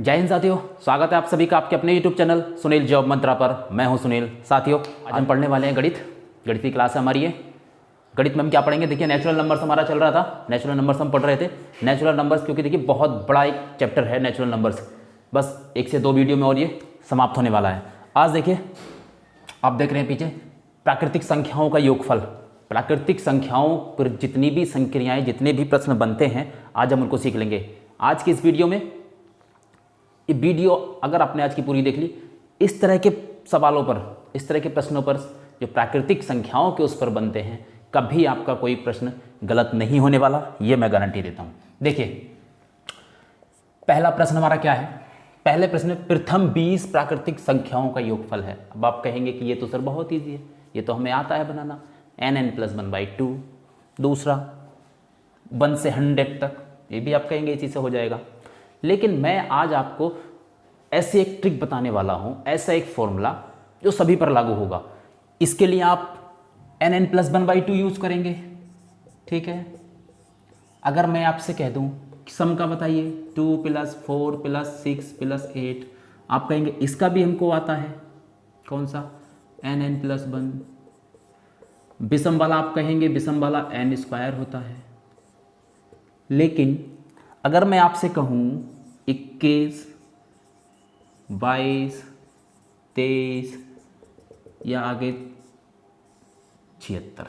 जय हिंद साथियों, स्वागत है आप सभी का आपके अपने YouTube चैनल सुनील जॉब मंत्रा पर। मैं हूं सुनील। साथियों, आज हम पढ़ने वाले हैं गणित की क्लास है हमारी ये। गणित में हम क्या पढ़ेंगे? देखिए, नेचुरल नंबर्स हमारा चल रहा था, नेचुरल नंबर्स हम पढ़ रहे थे। नेचुरल नंबर्स क्योंकि देखिए बहुत बड़ा एक चैप्टर है नेचुरल नंबर्स, बस 1 से 2 वीडियो में और ये समाप्त होने वाला है। आज देखिए, आप देख रहे हैं पीछे प्राकृतिक संख्याओं का योगफल। प्राकृतिक संख्याओं पर जितनी भी संक्रियाएँ, जितने भी प्रश्न बनते हैं, आज हम उनको सीख लेंगे। आज की इस वीडियो में, ये वीडियो अगर आपने आज की पूरी देख ली, इस तरह के सवालों पर, इस तरह के प्रश्नों पर जो प्राकृतिक संख्याओं के उस पर बनते हैं, कभी आपका कोई प्रश्न गलत नहीं होने वाला, ये मैं गारंटी देता हूँ। देखिए, पहला प्रश्न हमारा क्या है? पहले प्रश्न में प्रथम 20 प्राकृतिक संख्याओं का योगफल है। अब आप कहेंगे कि ये तो सर बहुत ईजी है, ये तो हमें आता है बनाना, n+1/2। दूसरा 1 से 100 तक, ये भी आप कहेंगे इसी से हो जाएगा। लेकिन मैं आज आपको ऐसी एक ट्रिक बताने वाला हूं, ऐसा एक फॉर्मूला जो सभी पर लागू होगा। इसके लिए आप n+1/2 यूज करेंगे, ठीक है। अगर मैं आपसे कह दूं सम का बताइए, 2 + 4 + 6 + 8, आप कहेंगे इसका भी हमको आता है। कौन सा? n+1। विषम वाला आप कहेंगे विषम वाला n² होता है। लेकिन अगर मैं आपसे कहूँ 21, 22, 23 या आगे 76,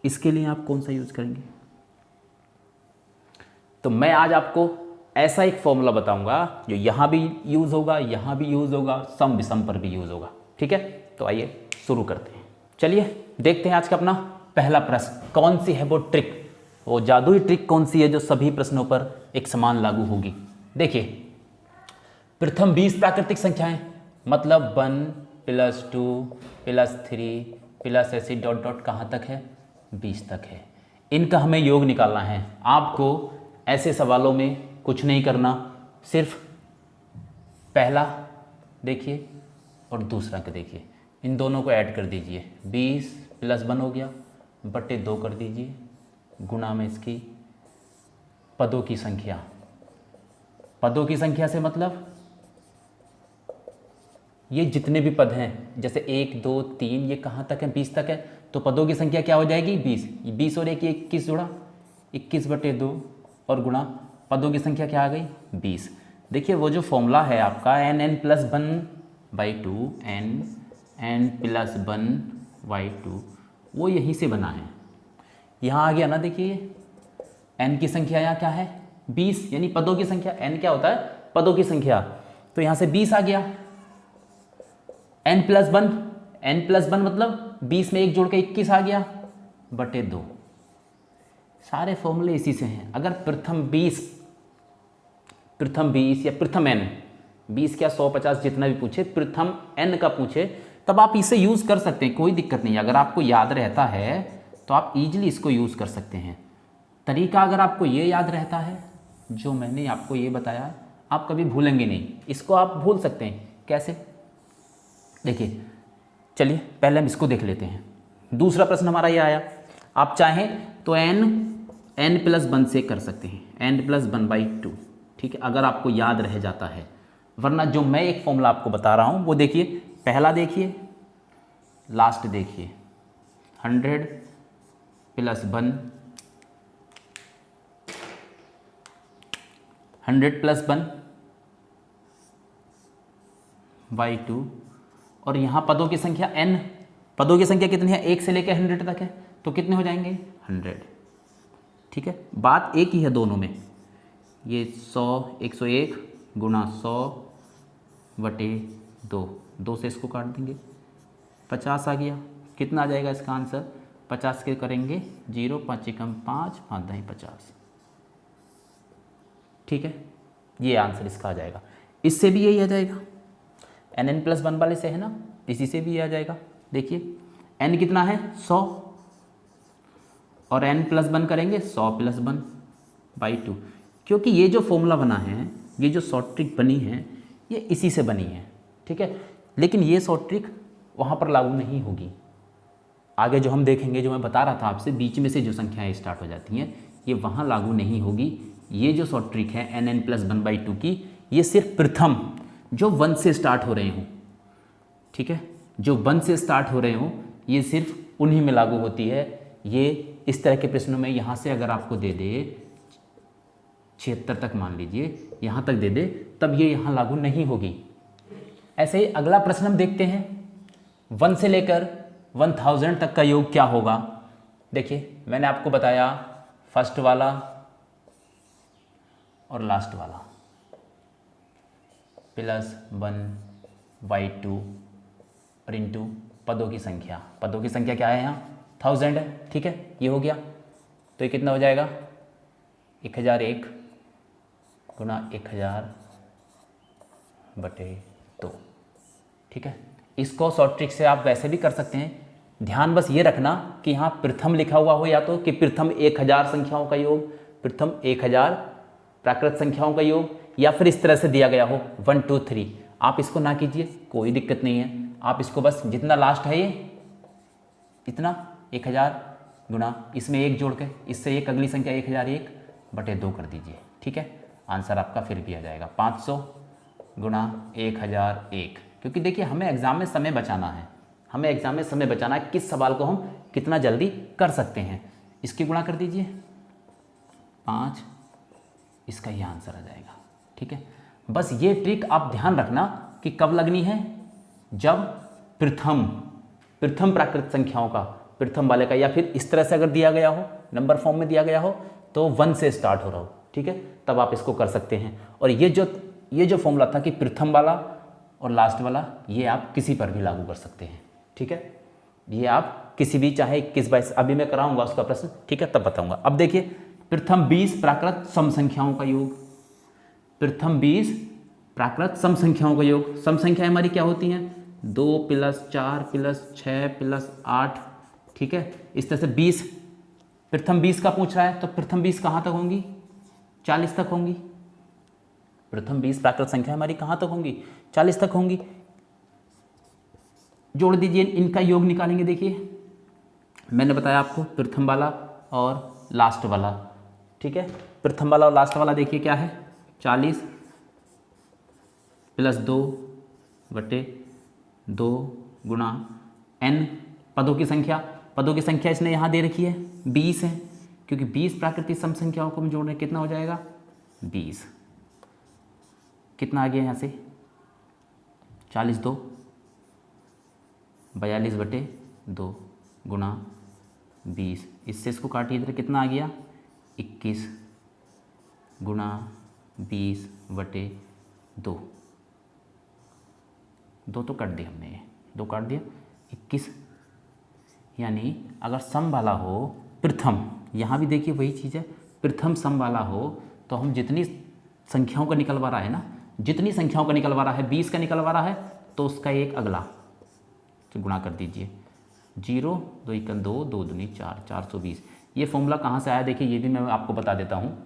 इसके लिए आप कौन सा यूज करेंगे? तो मैं आज आपको ऐसा एक फॉर्मूला बताऊंगा जो यहाँ भी यूज होगा, यहाँ भी यूज होगा, सम विषम पर भी यूज होगा, ठीक है। तो आइए शुरू करते हैं। चलिए देखते हैं आज का अपना पहला प्रश्न। कौन सी है वो ट्रिक, वो जादुई ट्रिक कौन सी है जो सभी प्रश्नों पर एक समान लागू होगी? देखिए, प्रथम 20 प्राकृतिक संख्याएं, मतलब 1 + 2 + 3 + ऐसे डॉट डॉट कहाँ तक है? 20 तक है। इनका हमें योग निकालना है। आपको ऐसे सवालों में कुछ नहीं करना, सिर्फ पहला देखिए और दूसरा का देखिए, इन दोनों को ऐड कर दीजिए। 20 + 1 हो गया, बटे 2 कर दीजिए, गुणा में इसकी पदों की संख्या। पदों की संख्या से मतलब ये जितने भी पद हैं, जैसे 1, 2, 3, ये कहाँ तक है? 20 तक है। तो पदों की संख्या क्या हो जाएगी? 20। 20 और 1 21 जुड़ा, 21/2 और गुणा पदों की संख्या क्या आ गई? 20। देखिए, वो जो फॉर्मूला है आपका n+1/2, n+1/2, वो यहीं से बना है। यहाँ आ गया ना, देखिए n की संख्या यहाँ क्या है? 20, यानी पदों की संख्या। n क्या होता है? पदों की संख्या। तो यहाँ से 20 आ गया। n+1 मतलब 20 में 1 जोड़ के 21 आ गया, बटे 2। सारे फॉर्मूले इसी से हैं। अगर प्रथम 20 या प्रथम n, 20 क्या 150 जितना भी पूछे, प्रथम n का पूछे, तब आप इसे यूज़ कर सकते हैं, कोई दिक्कत नहीं है। अगर आपको याद रहता है तो आप इजीली इसको यूज़ कर सकते हैं। तरीका अगर आपको ये याद रहता है जो मैंने आपको ये बताया है, आप कभी भूलेंगे नहीं। इसको आप भूल सकते हैं। कैसे? देखिए, चलिए पहले हम इसको देख लेते हैं। दूसरा प्रश्न हमारा ये आया। आप चाहें तो n+1 से कर सकते हैं, n+1/2, ठीक है, अगर आपको याद रह जाता है। वरना जो मैं एक फॉर्मूला आपको बता रहा हूँ वो देखिए, पहला देखिए, लास्ट देखिए। 100 + 1, 100 + 1/2, और यहाँ पदों की संख्या n। पदों की संख्या कितनी है? 1 से लेकर 100 तक है, तो कितने हो जाएंगे? 100, ठीक है। बात एक ही है दोनों में। ये 101 गुणा 100/2, 2 से इसको काट देंगे, 50 आ गया। कितना आ जाएगा इसका आंसर? 50 के करेंगे 0, 5 × 5, 5 × 50, ठीक है। ये आंसर इसका आ जाएगा। इससे भी यही आ जाएगा, n+1 वाले से है ना, इसी से भी ये आ जाएगा। देखिए n कितना है? 100, और n+1 करेंगे 100 + 1/2। क्योंकि ये जो फॉर्मूला बना है, ये जो शॉर्ट ट्रिक बनी है, ये इसी से बनी है, ठीक है। लेकिन ये शॉर्ट ट्रिक वहाँ पर लागू नहीं होगी। आगे जो हम देखेंगे, जो मैं बता रहा था आपसे, बीच में से जो संख्याएं स्टार्ट हो जाती हैं, ये वहाँ लागू नहीं होगी। ये जो शॉर्ट ट्रिक है n+1/2 की, ये सिर्फ प्रथम जो 1 से स्टार्ट हो रहे हों, ठीक है, जो 1 से स्टार्ट हो रहे हों, ये सिर्फ उन्हीं में लागू होती है। ये इस तरह के प्रश्नों में यहाँ से अगर आपको दे दे 76 तक, मान लीजिए यहाँ तक दे दे, तब ये यहाँ लागू नहीं होगी। ऐसे ही अगला प्रश्न हम देखते हैं, 1 से लेकर 1000 तक का योग क्या होगा। देखिए मैंने आपको बताया फर्स्ट वाला और लास्ट वाला +1/2 और इंटू पदों की संख्या। पदों की संख्या क्या है यहाँ 1000 है, ठीक है, ये हो गया। तो ये कितना हो जाएगा 1001 गुणा 1000/2, ठीक है। इसको शॉर्ट ट्रिक से आप वैसे भी कर सकते हैं। ध्यान बस ये रखना कि यहाँ प्रथम लिखा हुआ हो, या तो कि प्रथम 1000 संख्याओं का योग, प्रथम 1000 प्राकृत संख्याओं का योग, या फिर इस तरह से दिया गया हो 1 2 3। आप इसको ना कीजिए, कोई दिक्कत नहीं है। आप इसको बस जितना लास्ट है ये इतना 1000 गुणा इसमें 1 जोड़ के, इससे एक अगली संख्या 1001/2 कर दीजिए, ठीक है। आंसर आपका फिर भी आ जाएगा 500 गुणा 1001। क्योंकि देखिए हमें एग्जाम में समय बचाना है, हमें एग्जाम में समय बचाना है, किस सवाल को हम कितना जल्दी कर सकते हैं। इसकी गुणा कर दीजिए 5, इसका ही आंसर आ जाएगा, ठीक है। बस ये ट्रिक आप ध्यान रखना कि कब लगनी है, जब प्रथम प्राकृत संख्याओं का, प्रथम वाले का, या फिर इस तरह से अगर दिया गया हो, नंबर फॉर्म में दिया गया हो, तो 1 से स्टार्ट हो रहा हो, ठीक है, तब आप इसको कर सकते हैं। और ये जो फॉर्मूला था कि प्रथम वाला और लास्ट वाला, ये आप किसी पर भी लागू कर सकते हैं, ठीक है। ये आप किसी भी, चाहे 21-22, अभी मैं कराऊंगा उसका प्रश्न, ठीक है, तब बताऊंगा। अब देखिए प्रथम 20 प्राकृत सम संख्याओं का योग, प्रथम 20 प्राकृत सम संख्याओं का योग। सम संख्याएं हमारी क्या होती हैं 2 + 4 + 6 + 8, ठीक है। इस तरह से 20, प्रथम 20 का पूछ रहा है, तो प्रथम 20 कहाँ तक होंगी 40 तक होंगी। प्रथम 20 प्राकृत संख्या हमारी कहाँ तक होंगी 40 तक होंगी। जोड़ दीजिए, इनका योग निकालेंगे। देखिए मैंने बताया आपको प्रथम वाला और लास्ट वाला, ठीक है। प्रथम वाला और लास्ट वाला देखिए क्या है 40 + 2/2 गुणा n पदों की संख्या। पदों की संख्या इसने यहाँ दे रखी है 20 है, क्योंकि 20 प्राकृतिक सम संख्याओं को हम जोड़ रहे हैं, कितना हो जाएगा 20। कितना आ गया यहाँ से 40 2 42/2 गुणा 20। इससे इसको काटिए, इधर कितना आ गया 21 गुणा 20/2। 2 तो काट दिया हमने, 2 काट दिया 21। यानी अगर सम वाला हो प्रथम, यहाँ भी देखिए वही चीज़ है, प्रथम सम वाला हो तो हम जितनी संख्याओं का निकलवा रहा है ना, जितनी संख्याओं का निकलवा रहा है 20 का निकलवा रहा है, तो उसका एक अगला तो गुणा कर दीजिए। 0 2 × 2 2 दूनी 4 420। ये फॉर्मूला कहाँ से आया देखिए, ये भी मैं आपको बता देता हूँ।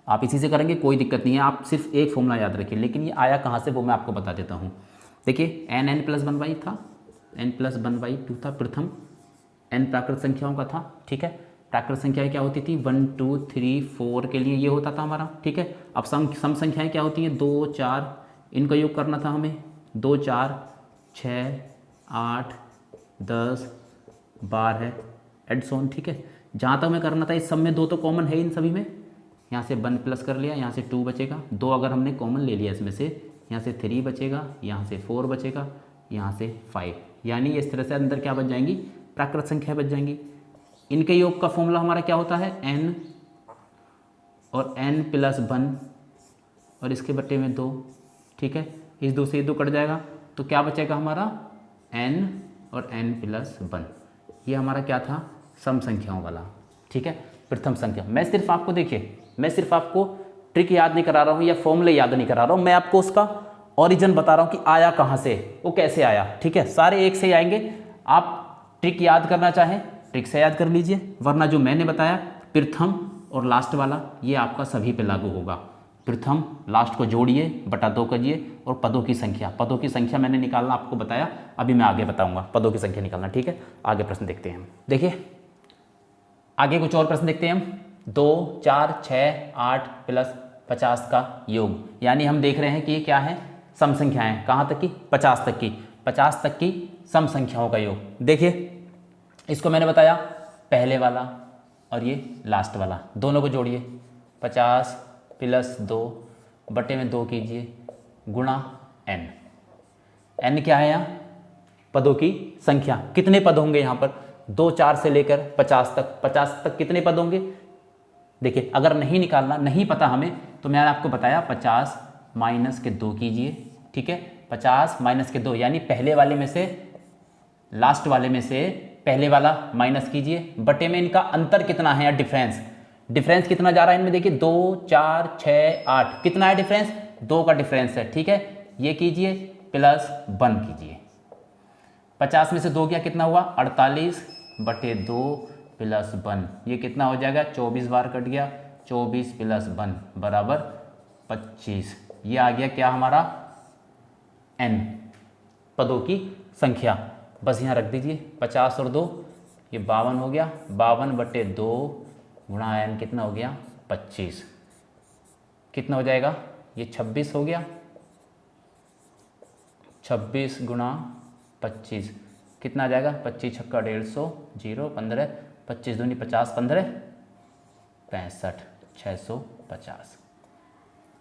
आप इसी से करेंगे कोई दिक्कत नहीं है, आप सिर्फ एक फॉर्मूला याद रखिए, लेकिन ये आया कहाँ से वो मैं आपको बता देता हूँ। देखिए n + 1/2 था, n + 1/2 था प्रथम, n प्राकृत संख्याओं का था, ठीक है। प्राकृत संख्याएं क्या होती थी 1 2 3 4 के लिए ये होता था हमारा, ठीक है। अब सम संख्याएं क्या होती हैं 2 4, इनका योग करना था हमें 2 4 6 8 10 12 एड्स ऑन, ठीक है। जहाँ तक मैं करना था इस सब में 2 तो कॉमन है इन सभी में, यहाँ से 1 प्लस कर लिया, यहाँ से 2 बचेगा, 2 अगर हमने कॉमन ले लिया इसमें से, यहाँ से 3 बचेगा, यहाँ से 4 बचेगा, यहाँ से 5। यानी इस तरह से अंदर क्या बच जाएंगी प्राकृत संख्या बच जाएंगी। इनके योग का फॉर्मूला हमारा क्या होता है n और n + 1 और इसके बट्टे में 2, ठीक है। इस 2 से ये 2 कट जाएगा, तो क्या बचेगा हमारा n और n + 1। ये हमारा क्या था सम संख्याओं वाला, ठीक है, प्रथम संख्या। मैं सिर्फ आपको देखिए, मैं सिर्फ आपको ट्रिक याद नहीं करा रहा हूँ या फॉर्मूले याद नहीं करा रहा हूँ, मैं आपको उसका ओरिजिन बता रहा हूँ कि आया कहाँ से, वो कैसे आया, ठीक है। सारे एक से ही आएंगे। आप ट्रिक याद करना चाहें ट्रिक से याद कर लीजिए, वरना जो मैंने बताया प्रथम और लास्ट वाला ये आपका सभी पे लागू होगा। प्रथम लास्ट को जोड़िए बटा 2 करिए, और पदों की संख्या मैंने निकालना आपको बताया, अभी मैं आगे बताऊंगा पदों की संख्या निकालना, ठीक है। आगे प्रश्न देखते हैं हम। देखिए आगे कुछ और प्रश्न देखते हैं हम। 2 4 6 8 + 50 का योग, यानी हम देख रहे हैं कि ये क्या है, सम संख्याएं, कहाँ तक की, 50 तक की, 50 तक की सम संख्याओं का योग। देखिए इसको मैंने बताया पहले वाला और ये लास्ट वाला, दोनों को जोड़िए, 50 + 2 बटे में 2 कीजिए गुणा n। n क्या है यहाँ, पदों की संख्या। कितने पद होंगे यहाँ पर, 2 4 से लेकर 50 तक, 50 तक कितने पद होंगे। देखिए अगर नहीं निकालना, नहीं पता हमें, तो मैंने आपको बताया 50 - 2 कीजिए, ठीक है, 50 - 2 यानी पहले वाले में से लास्ट वाले में से पहले वाला माइनस कीजिए, बटे में इनका अंतर कितना है या डिफरेंस, डिफरेंस कितना जा रहा है इनमें, देखिए 2 4 6 8 कितना है डिफरेंस, 2 का डिफरेंस है, ठीक है, ये कीजिए प्लस 1 कीजिए। 50 में से 2 गया, कितना हुआ 48 बटे 2 प्लस 1, ये कितना हो जाएगा 24 बार कट गया, 24 प्लस 1 बराबर 25। ये आ गया क्या हमारा n, पदों की संख्या। बस यहाँ रख दीजिए, 50 और 2 ये 52 हो गया, 52 बटे 2 गुणा n कितना हो गया 25, कितना हो जाएगा ये 26 हो गया, 26 गुणा 25 कितना आ जाएगा, 25 छक्का 150, 0 15, 25 दूनी 50, 15 65, 650।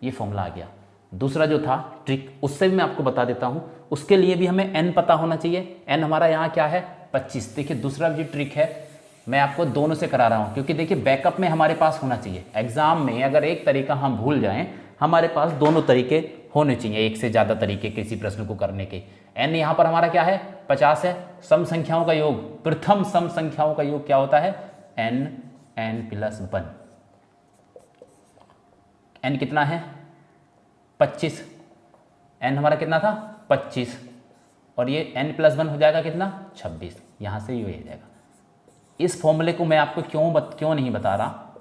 ये फॉर्मूला आ गया। दूसरा जो था ट्रिक, उससे भी मैं आपको बता देता हूँ, उसके लिए भी हमें n पता होना चाहिए। n हमारा यहाँ क्या है 25। देखिए दूसरा जो ट्रिक है मैं आपको दोनों से करा रहा हूँ, क्योंकि देखिए बैकअप में हमारे पास होना चाहिए। एग्जाम में अगर एक तरीका हम भूल जाएं, हमारे पास दोनों तरीके होने चाहिए, एक से ज़्यादा तरीके किसी प्रश्न को करने के। n यहाँ पर हमारा क्या है 50 है, सम संख्याओं का योग, प्रथम सम संख्याओं का योग क्या होता है n + 1। n कितना है 25, n हमारा कितना था 25 और ये n + 1 हो जाएगा कितना 26, यहाँ से ये हो जाएगा। इस फॉर्मूले को मैं आपको क्यों नहीं बता रहा,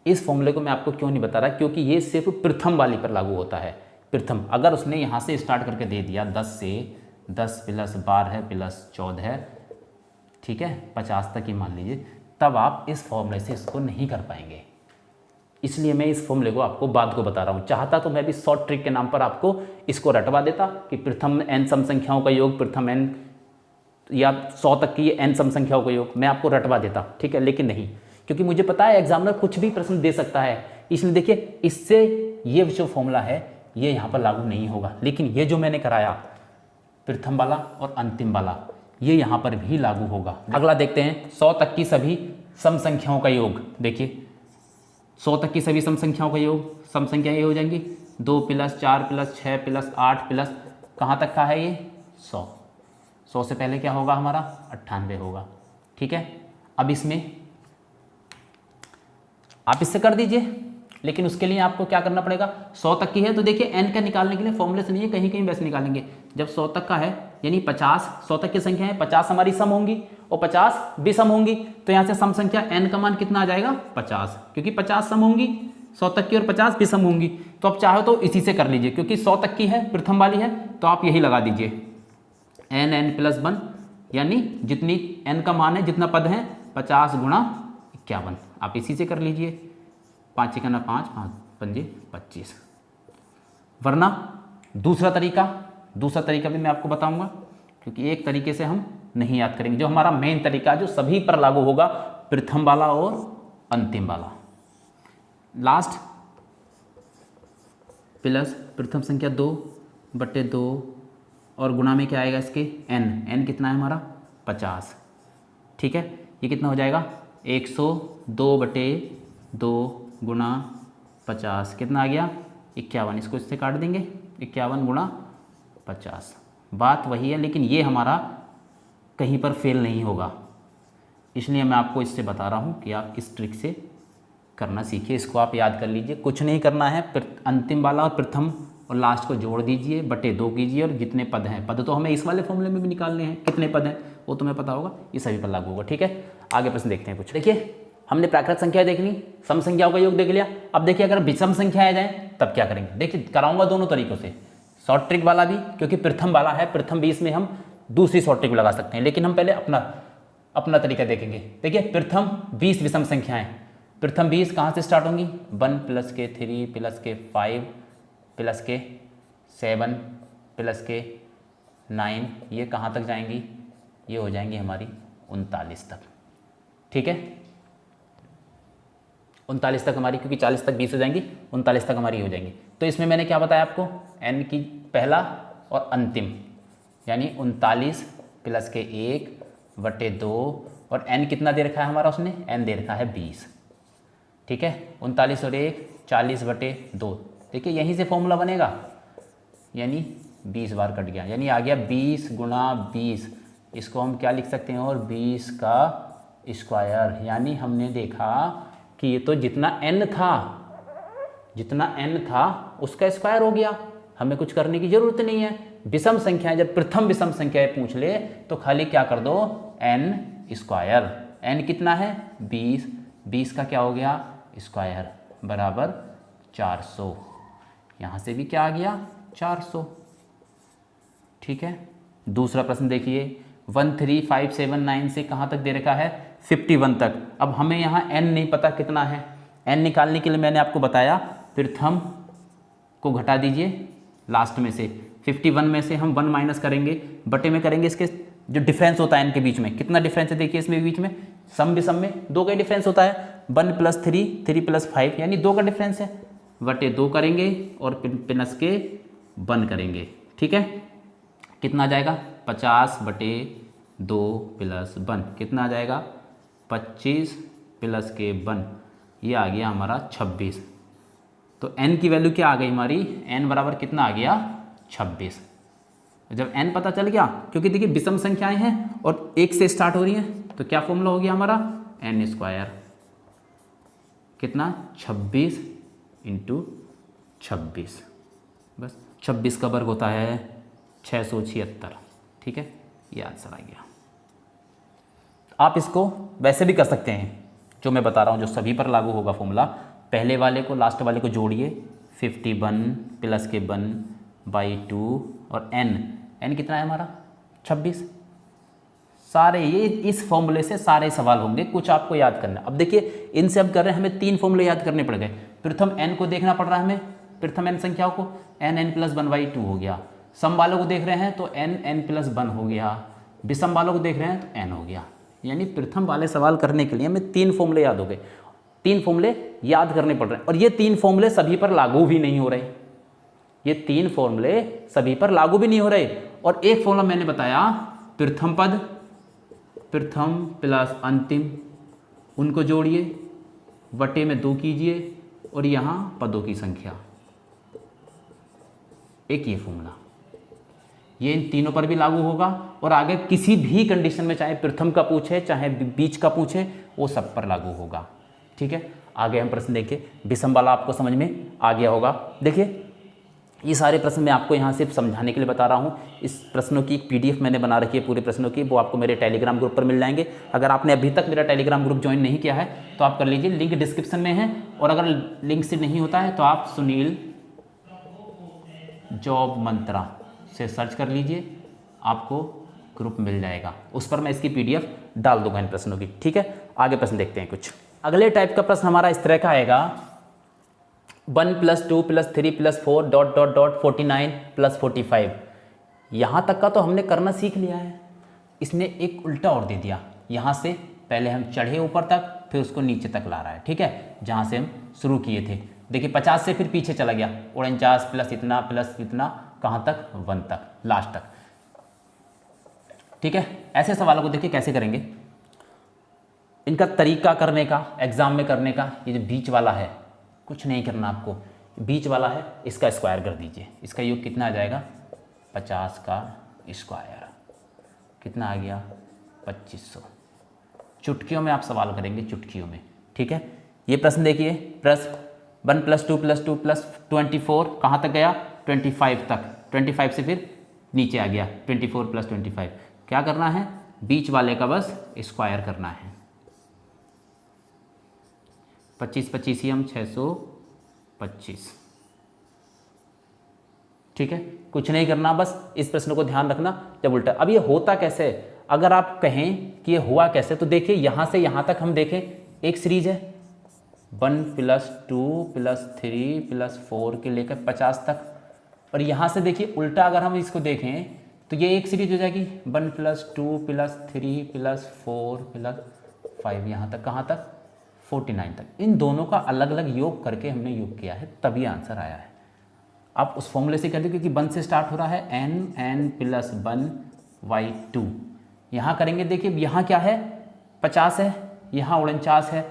इस फॉर्मूले को मैं आपको क्यों नहीं बता रहा, क्योंकि ये सिर्फ प्रथम वाली पर लागू होता है। प्रथम अगर उसने यहाँ से स्टार्ट करके दे दिया 10 से, 10 + 12 + 14, ठीक है 50 तक ही मान लीजिए, तब आप इस फॉर्मूले से इसको नहीं कर पाएंगे। इसलिए मैं इस फॉर्मूले को आपको बाद को बता रहा हूँ। चाहता तो मैं भी शॉर्ट ट्रिक के नाम पर आपको इसको रटवा देता कि प्रथम n सम संख्याओं का योग, प्रथम n या 100 तक की n सम संख्याओं का योग मैं आपको रटवा देता, ठीक है, लेकिन नहीं, क्योंकि मुझे पता है एग्जामिनर कुछ भी प्रश्न दे सकता है। इसलिए देखिए इससे ये जो फॉर्मूला है ये यहाँ पर लागू नहीं होगा, लेकिन ये जो मैंने कराया प्रथम वाला और अंतिम वाला ये यहाँ पर भी लागू होगा। अगला देखते हैं 100 तक की सभी सम संख्याओं का योग। देखिए 100 तक की सभी सम संख्याओं का योग, सम संख्या ये हो जाएंगी 2 + 4 + 6 + 8 प्लस कहाँ तक का है ये 100। 100 से पहले क्या होगा हमारा 98 होगा, ठीक है। अब इसमें आप इससे कर दीजिए, लेकिन उसके लिए आपको क्या करना पड़ेगा, 100 तक की है तो देखिए n का निकालने के लिए फॉर्मूले से नहीं है, कहीं कहीं वैसे निकालेंगे। जब 100 तक का है यानी 50, 100 तक की संख्या है, 50 हमारी सम होंगी और 50 विषम होंगी, तो यहाँ से सम संख्या n का मान कितना आ जाएगा 50, क्योंकि 50 सम होंगी 100 तक की और 50 विषम होंगी। तो आप चाहो तो इसी से कर लीजिए, क्योंकि 100 तक की है प्रथम वाली है, तो आप यही लगा दीजिए n + 1, यानी जितनी n का मान है, जितना पद है 50 गुणा 51, आप इसी से कर लीजिए। 5 × 5 5 × 25। वरना दूसरा तरीका भी मैं आपको बताऊंगा, क्योंकि एक तरीके से हम नहीं याद करेंगे। जो हमारा मेन तरीका जो सभी पर लागू होगा, प्रथम वाला और अंतिम वाला। लास्ट प्लस प्रथम संख्या 2 बटे 2 और गुणा में क्या आएगा इसके n कितना है हमारा 50, ठीक है। ये कितना हो जाएगा 102 बटे 2 गुणा 50 कितना आ गया 51, इसको इससे काट देंगे 51 गुणा 50। बात वही है, लेकिन ये हमारा कहीं पर फेल नहीं होगा, इसलिए मैं आपको इससे बता रहा हूँ कि आप इस ट्रिक से करना सीखिए। इसको आप याद कर लीजिए, कुछ नहीं करना है, अंतिम वाला और प्रथम और लास्ट को जोड़ दीजिए, बटे 2 कीजिए और जितने पद हैं, पद तो हमें इस वाले फॉर्मूले में भी निकालने हैं, कितने पद हैं वो तुम्हें पता होगा, ये सभी पर लागू होगा, ठीक है। आगे प्रश्न देखते हैं कुछ। देखिए हमने प्राकृत संख्या देख ली, सम संख्याओं का योग देख लिया। अब देखिए अगर विषम संख्याएं जाएं तब क्या करेंगे, देखिए कराऊंगा दोनों तरीकों से, शॉर्ट ट्रिक वाला भी, क्योंकि प्रथम वाला है, प्रथम 20 में हम दूसरी शॉर्ट ट्रिक लगा सकते हैं, लेकिन हम पहले अपना तरीका देखेंगे। देखिए प्रथम 20 विषम संख्याएं, प्रथम 20 कहाँ से स्टार्ट होंगी, 1 प्लस के 3 प्लस के 5 प्लस के 7 प्लस के 9, ये कहाँ तक जाएंगी, ये हो जाएंगी हमारी 39 तक। ठीक है, 39 तक हमारी, क्योंकि 40 तक 20 हो जाएंगी, 39 तक हमारी हो जाएंगी। तो इसमें मैंने क्या बताया आपको, n की पहला और अंतिम, यानी 39 प्लस के 1/2, और n कितना दे रखा है हमारा उसने, n दे रखा है 20। ठीक है, 39 और 1 40/2। देखिए यहीं से फॉर्मूला बनेगा, यानी 20 बार कट गया, यानी आ गया 20 गुणा 20। इसको हम क्या लिख सकते हैं, और 20 का स्क्वायर। यानी हमने देखा कि ये तो जितना n था उसका स्क्वायर हो गया, हमें कुछ करने की जरूरत नहीं है। विषम संख्याएं, जब प्रथम विषम संख्याएं पूछ ले तो खाली क्या कर दो, n स्क्वायर। n कितना है 20, 20 का क्या हो गया स्क्वायर बराबर 400। यहाँ से भी क्या आ गया 400। ठीक है, दूसरा प्रश्न देखिए, 13579 से कहाँ तक दे रखा है, 51 तक। अब हमें यहाँ n नहीं पता कितना है, n निकालने के लिए मैंने आपको बताया प्रथम को घटा दीजिए लास्ट में से, 51 में से हम 1 माइनस करेंगे, बटे में करेंगे इसके जो डिफरेंस होता है n के बीच में। कितना डिफरेंस है देखिए इसमें बीच में, सम विषम में 2 का डिफरेंस होता है, 1 + 3 3 + 5 यानी 2 का डिफरेंस है, बटे 2 करेंगे और प्लस के 1 करेंगे। ठीक है, कितना आ जाएगा 50/2 + 1, कितना आ जाएगा 25 प्लस के 1, ये आ गया हमारा 26। तो n की वैल्यू क्या आ गई हमारी, n बराबर कितना आ गया 26। जब n पता चल गया, क्योंकि देखिए विषम संख्याएं हैं और 1 से स्टार्ट हो रही हैं, तो क्या फॉर्मूला हो गया हमारा n स्क्वायर, कितना 26 × 26, बस 26 का वर्ग होता है 676। ठीक है, ये आंसर आ गया। आप इसको वैसे भी कर सकते हैं, जो मैं बता रहा हूँ, जो सभी पर लागू होगा फॉर्मूला। पहले वाले को लास्ट वाले को जोड़िए, 51 प्लस के 1/2 और n कितना है हमारा 26। सारे ये इस फॉर्मूले से सारे सवाल होंगे, कुछ आपको याद करना। अब देखिए इनसे अब कर रहे हैं, हमें 3 फॉर्मूले याद करने पड़ गए। प्रथम n को देखना पड़ रहा है हमें, प्रथम n संख्याओं को, n + 1/2 हो गया। सम वालों को देख रहे हैं तो n + 1 हो गया, विषम वालों को देख रहे हैं तो n हो गया। यानी प्रथम वाले सवाल करने के लिए हमें 3 फॉर्मूले याद हो गए, 3 फॉर्मूले याद करने पड़ रहे हैं। और ये 3 फॉर्मूले सभी पर लागू भी नहीं हो रहे, ये 3 फॉर्मूले सभी पर लागू भी नहीं हो रहे। और एक फॉर्मूला मैंने बताया, प्रथम पद, प्रथम प्लस अंतिम, उनको जोड़िए, बटे में 2 कीजिए, और यहाँ पदों की संख्या, एक ये फॉर्मूला, ये इन तीनों पर भी लागू होगा। और आगे किसी भी कंडीशन में, चाहे प्रथम का पूछे चाहे बीच का पूछे, वो सब पर लागू होगा। ठीक है, आगे हम प्रश्न देखिए, विषम वाला आपको समझ में आ गया होगा। देखिए ये सारे प्रश्न मैं आपको यहाँ सिर्फ समझाने के लिए बता रहा हूँ। इस प्रश्नों की एक PDF मैंने बना रखी है पूरे प्रश्नों की, वो आपको मेरे टेलीग्राम ग्रुप पर मिल जाएंगे। अगर आपने अभी तक मेरा टेलीग्राम ग्रुप ज्वाइन नहीं किया है तो आप कर लीजिए, लिंक डिस्क्रिप्शन में है। और अगर लिंक से नहीं होता है तो आप सुनील जॉब मंत्रा से सर्च कर लीजिए, आपको ग्रुप मिल जाएगा, उस पर मैं इसकी PDF डाल दूंगा इन प्रश्नों की। ठीक है, आगे प्रश्न देखते हैं कुछ। अगले टाइप का प्रश्न हमारा इस तरह का आएगा, 1 + 2 + 3 + 4 ... 49 + 45। यहाँ तक का तो हमने करना सीख लिया है, इसने एक उल्टा और दे दिया। यहाँ से पहले हम चढ़े ऊपर तक, फिर उसको नीचे तक ला रहा है। ठीक है, जहाँ से हम शुरू किए थे। देखिए 50 से फिर पीछे चला गया, 49 प्लस इतना कहाँ तक, 1 तक, लास्ट तक। ठीक है, ऐसे सवालों को देखिए कैसे करेंगे, इनका तरीका करने का, एग्जाम में करने का। ये जो बीच वाला है, कुछ नहीं करना आपको, बीच वाला है इसका स्क्वायर कर दीजिए। इसका योग कितना आ जाएगा 50 का स्क्वायर, कितना आ गया 2500। चुटकियों में आप सवाल करेंगे, चुटकियों में। ठीक है, ये प्रश्न देखिए, प्रश्न 1 + 2 + 2 + 24 कहाँ तक गया 25 तक, 25 से फिर नीचे आ गया 24 + 25। क्या करना है, बीच वाले का बस स्क्वायर करना है। 25 25 625। ठीक है, कुछ नहीं करना, बस इस प्रश्न को ध्यान रखना। जब उल्टा, अब ये होता कैसे, अगर आप कहें कि ये हुआ कैसे, तो देखिए यहाँ से यहाँ तक हम देखें एक सीरीज है, 1 + 2 + 3 + 4 के लेकर 50 तक। और यहाँ से देखिए उल्टा अगर हम इसको देखें तो ये एक सीरीज हो जाएगी 1 + 2 + 3 + 4 + 5, यहाँ तक, कहाँ तक, 49 तक। इन दोनों का अलग अलग योग करके हमने योग किया है, तभी आंसर आया है। आप उस फॉर्मूले से कर दो क्योंकि 1 से स्टार्ट हो रहा है, n + 1/2। यहाँ करेंगे, देखिए यहाँ क्या है, 50 है, यहाँ 49 है,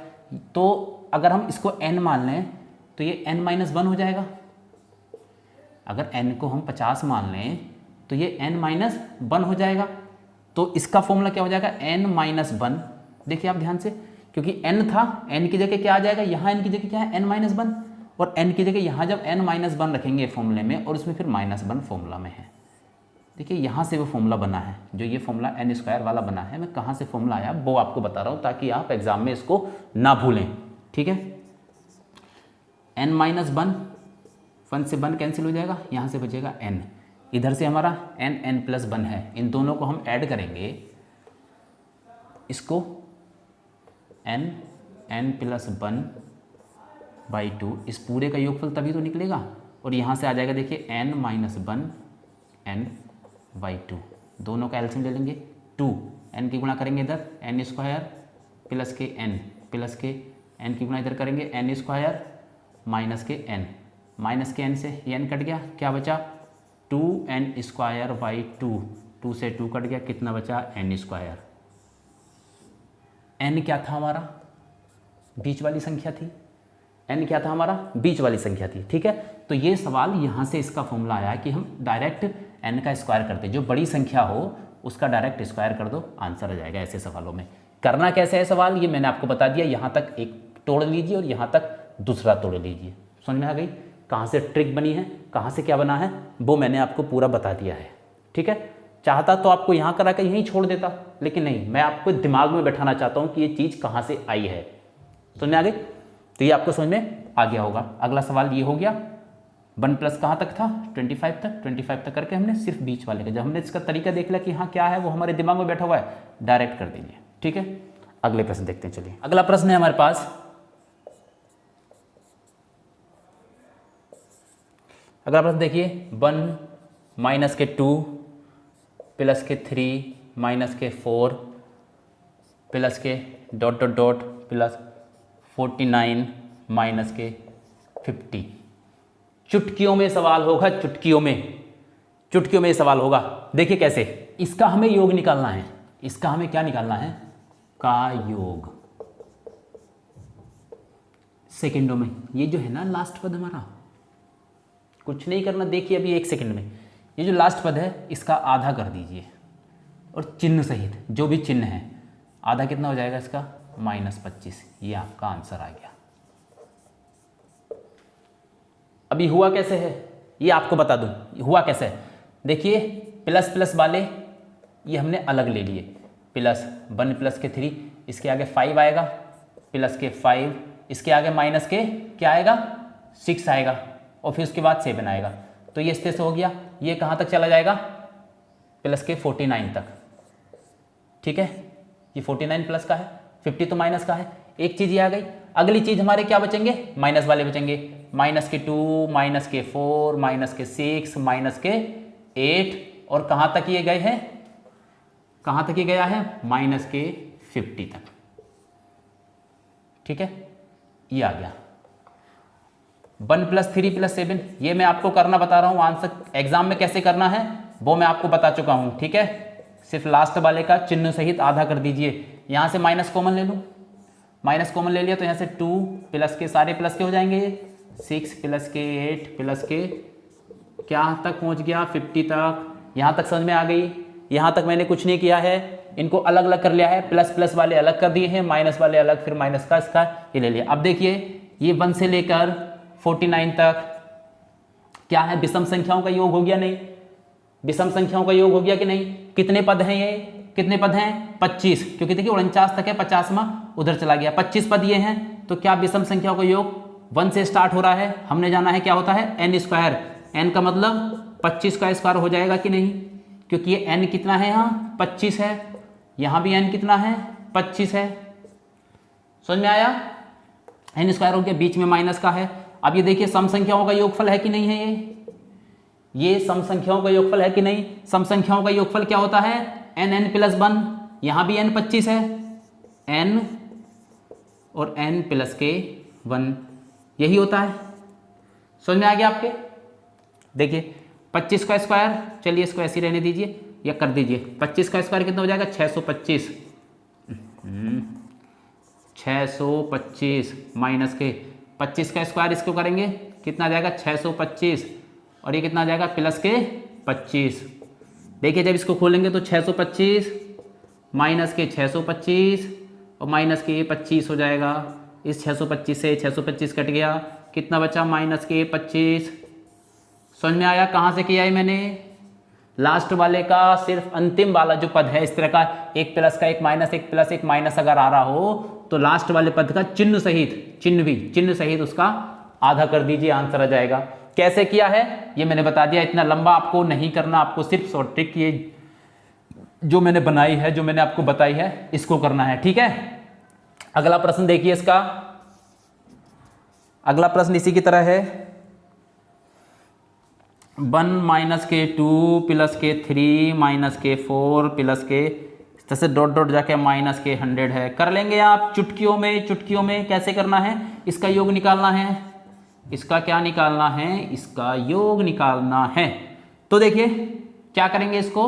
तो अगर हम इसको n मान लें तो ये n - 1 हो जाएगा। अगर n को हम 50 मान लें तो ये n - 1 हो जाएगा। तो इसका फॉर्मूला क्या हो जाएगा, n - 1। देखिए आप ध्यान से, क्योंकि n था, n की जगह क्या आ जाएगा, यहाँ n की जगह क्या है, n - 1, और n की जगह यहाँ जब n - 1 रखेंगे फॉर्मूले में, और उसमें फिर -1 फॉर्मूला में है। देखिए यहाँ से वो फॉर्मूला बना है, जो ये फॉर्मूला n² वाला बना है। मैं कहाँ से फॉर्मूला आया वो आपको बता रहा हूँ, ताकि आप एग्जाम में इसको ना भूलें, ठीक है। n - 1, 1 से 1 कैंसिल हो जाएगा, यहाँ से बचेगा n, इधर से हमारा n + 1 है। इन दोनों को हम ऐड करेंगे, इसको n + 1/2, इस पूरे का योगफल तभी तो निकलेगा। और यहाँ से आ जाएगा, देखिए n - 1 n/2, दोनों का एलसीएम ले लेंगे 2, n की गुणा करेंगे इधर n² प्लस के n, प्लस के n की गुणा इधर करेंगे n² माइनस के n, माइनस के n से ये n कट गया, क्या बचा 2n² 2 से 2 कट गया, कितना बचा n²। n क्या था हमारा, बीच वाली संख्या थी, n क्या था हमारा, बीच वाली संख्या थी, ठीक है। तो ये सवाल यहाँ से इसका फॉर्मूला आया कि हम डायरेक्ट n का स्क्वायर करते, जो बड़ी संख्या हो उसका डायरेक्ट स्क्वायर कर दो, आंसर आ जाएगा। ऐसे सवालों में करना कैसे है सवाल, ये मैंने आपको बता दिया। यहाँ तक एक तोड़ लीजिए और यहाँ तक दूसरा तोड़ लीजिए, समझ में आ गई कहाँ से ट्रिक बनी है, कहाँ से क्या बना है, वो मैंने आपको पूरा बता दिया है, ठीक है। चाहता तो आपको यहाँ करा के यहीं छोड़ देता, लेकिन नहीं, मैं आपको दिमाग में बैठाना चाहता हूँ कि ये चीज़ कहाँ से आई है, समझ में आ गई। तो ये आपको समझ में आ गया होगा। अगला सवाल ये हो गया, 1 प्लस कहाँ तक था, 25 तक, 25 तक करके हमने सिर्फ बीच वाले का, जब हमने इसका तरीका देख लिया कि हाँ क्या है, वो हमारे दिमाग में बैठा हुआ है, डायरेक्ट कर देंगे, ठीक है। अगले प्रश्न देखते हैं, चलिए अगला प्रश्न है हमारे पास। अगला प्रश्न देखिए, 1 - के 2 प्लस के 3 माइनस के 4 प्लस के ... प्लस 49 माइनस के 50। चुटकियों में सवाल होगा, चुटकियों में सवाल होगा। देखिए कैसे, इसका हमें योग निकालना है, इसका हमें क्या निकालना है, का योग, सेकंडों में। ये जो है ना लास्ट पद हमारा, कुछ नहीं करना, देखिए अभी 1 सेकंड में ये जो लास्ट पद है इसका आधा कर दीजिए, और चिन्ह सहित जो भी चिन्ह है, आधा कितना हो जाएगा इसका, -25। ये आपका आंसर आ गया। अभी हुआ कैसे है ये आपको बता दूं, हुआ कैसे है। देखिए प्लस प्लस वाले ये हमने अलग ले लिए, प्लस 1 प्लस के 3, इसके आगे 5 आएगा, प्लस के 5, इसके आगे माइनस के क्या आएगा, 6 आएगा, और फिर उसके बाद 7 आएगा। तो ये इस तरह से हो गया। ये कहाँ तक चला जाएगा, प्लस के 49 तक, ठीक है। ये 49 प्लस का है, 50 तो माइनस का है। एक चीज़ ये आ गई। अगली चीज़ हमारे क्या बचेंगे, माइनस वाले बचेंगे, -के 2, -के 4, -के 6, -के 8, और कहाँ तक ये गए हैं, कहाँ तक ये गया है, -के 50 तक, ठीक है। ये आ गया 1 + 3 + 7। ये मैं आपको करना बता रहा हूँ, आंसर एग्जाम में कैसे करना है वो मैं आपको बता चुका हूँ, ठीक है। सिर्फ लास्ट वाले का चिन्ह सहित आधा कर दीजिए। यहाँ से माइनस कॉमन ले लूँ, माइनस कॉमन ले लिया तो यहाँ से 2 प्लस के सारे प्लस के हो जाएंगे, 6 प्लस के 8 प्लस के क्या तक पहुँच गया, 50 तक। यहाँ तक समझ में आ गई। यहाँ तक मैंने कुछ नहीं किया है, इनको अलग अलग कर लिया है, प्लस प्लस वाले अलग कर दिए हैं, माइनस वाले अलग, फिर माइनस का इसका ये ले लिया। अब देखिए ये 1 से लेकर 49 तक क्या है, विषम संख्याओं का योग हो गया, नहीं विषम संख्याओं का योग हो गया कि नहीं। कितने पद हैं, ये कितने पद हैं, 25, क्योंकि देखिए 49 तक है, 50वां उधर चला गया, 25 पद ये हैं। तो क्या विषम संख्याओं का योग 1 से स्टार्ट हो रहा है, हमने जाना है क्या होता है, n²। n का मतलब 25 का स्क्वायर हो जाएगा कि नहीं, क्योंकि ये n कितना है, यहाँ 25 है, यहाँ भी n कितना है, 25 है। समझ में आया। एन स्क्वायर हो गया, बीच में माइनस का है। अब ये देखिए सम संख्याओं का योगफल है कि नहीं है, ये सम संख्याओं का योगफल है कि नहीं। सम संख्याओं का योगफल क्या होता है, एन एन प्लस 1, यहां भी एन 25 है, एन और एन प्लस के 1, यही होता है। समझ में आ गया आपके। देखिए 25 का स्क्वायर, चलिए इसको ऐसे ही रहने दीजिए या कर दीजिए, 25 का स्क्वायर कितना हो जाएगा 625, 625 माइनस के 25 का स्क्वायर इसको करेंगे कितना आ जाएगा 625, और ये कितना आ जाएगा प्लस के 25। देखिए जब इसको खोलेंगे तो 625 माइनस के 625 और माइनस के 25 हो जाएगा। इस 625 से 625 कट गया, कितना बचा माइनस के 25। समझ में आया कहाँ से किया है मैंने। लास्ट वाले का सिर्फ अंतिम वाला जो पद है इस तरह का, एक प्लस का एक माइनस, एक प्लस एक माइनस अगर आ रहा हो तो लास्ट वाले पद का चिन्ह सहित, चिन्ह सहित उसका आधा कर दीजिए, आंसर आ जाएगा। कैसे किया है ये मैंने बता दिया, इतना लंबा आपको नहीं करना, आपको सिर्फ शॉर्ट ट्रिक ये जो मैंने बनाई है, जो मैंने आपको बताई है, इसको करना है, ठीक है। अगला प्रश्न देखिए इसका, अगला प्रश्न इसी की तरह है, 1 माइनस के 2 प्लस के 3 माइनस के 4 प्लस के, जैसे डॉट डॉट जाके माइनस के 100 है। कर लेंगे आप चुटकियों में। कैसे करना है, इसका योग निकालना है, इसका क्या निकालना है, इसका योग निकालना है। तो देखिए क्या करेंगे, इसको